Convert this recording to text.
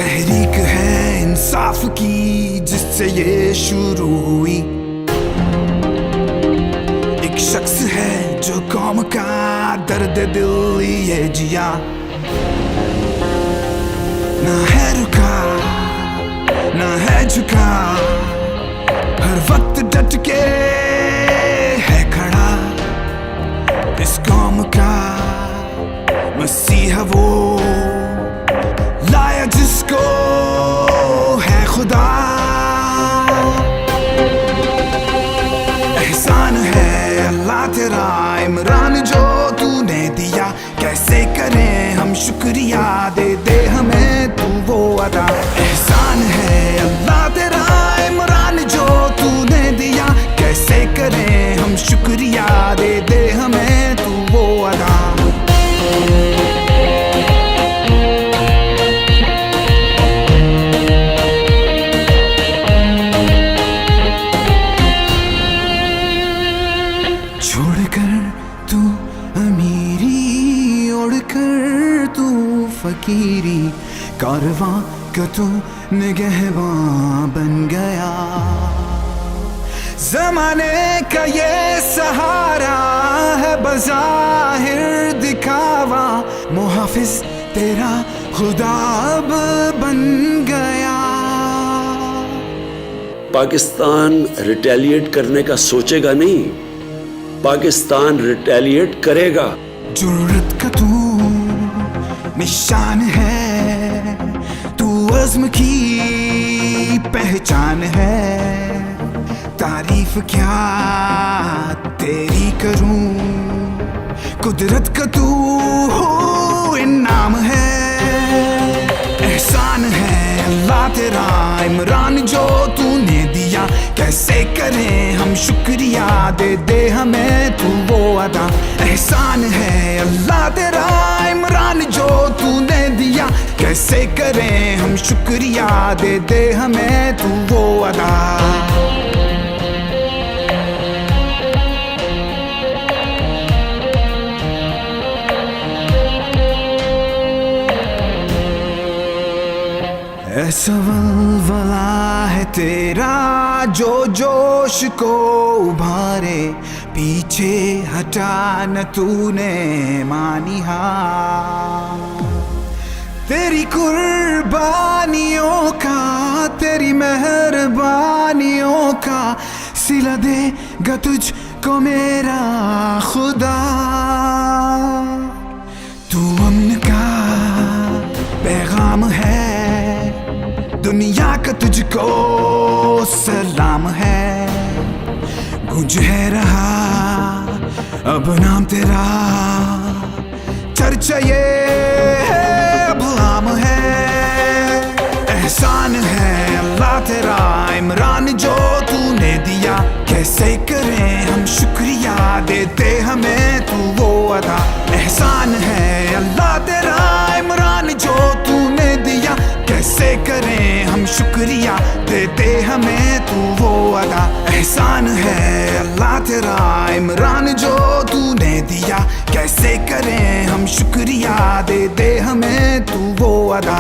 तहरीक है इंसाफ की जिससे ये शुरू हुई। एक शख्स है जो कौम का दर्द दिल ये जिया, ना है रुका ना है झुका, हर वक्त डट के है खड़ा। इस कौम का मसीहा वो लाया जिसको है खुदा। एहसान है अल्लाह तेरा इमरान जो तूने दिया, कैसे करें हम शुक्रिया, दे दे हमें तू वो अदा। एहसान है अल्लाह तेरा इमरान जो तूने दिया, कैसे करें हम शुक्रिया, दे दे हमें तू वो अदा। छोड़कर तू अमीरी, ओढ़कर तू फकीरी, कारवां का तू निगहबां बन गया। ज़माने का ये सहारा है बज़ाहिर दिखावा, मुहाफिज तेरा खुदा अब बन गया। पाकिस्तान रिटेलिएट करने का सोचेगा नहीं, पाकिस्तान रिटेलिएट करेगा। जुर्रत का तू निशान है, तू अज़्म की पहचान है। तारीफ क्या तेरी करूं, कुदरत का तू हो इनाम है। एहसान है अल्लाह तेरा इमरान जो तूने दिया, कैसे करें हम शुक्रिया, दे दे हमें तू वो अदा। एहसान है अल्लाह तेरा इमरान जो तूने दिया, कैसे करें हम शुक्रिया, दे दे हमें तू वो अदा। ऐसा वलवला है तेरा जो जोश को उभारे, पीछे हटा न तूने मानी हार। तेरी कुर्बानियों का, तेरी मेहरबानियों का सिला देगा तुझको मेरा खुदा। तू अमन का पैगाम है, दुनिया का तुझको सलाम है। गूंज है रहा अब नाम तेरा, चर्चा ये अब आम है। एहसान है अल्लाह तेरा इमरान जो तूने दिया, कैसे करें हम शुक्रिया, देते हमें तू वो अदा। एहसान है अल्लाह तेरा इमरान जो तूने दिया, कैसे करें हम शुक्रिया, देते हमें तू वो अदा। एहसान है अल्लाह तेरा इमरान जो तूने दिया, कैसे करें हम शुक्रिया, दे दे हमें तू वो अदा।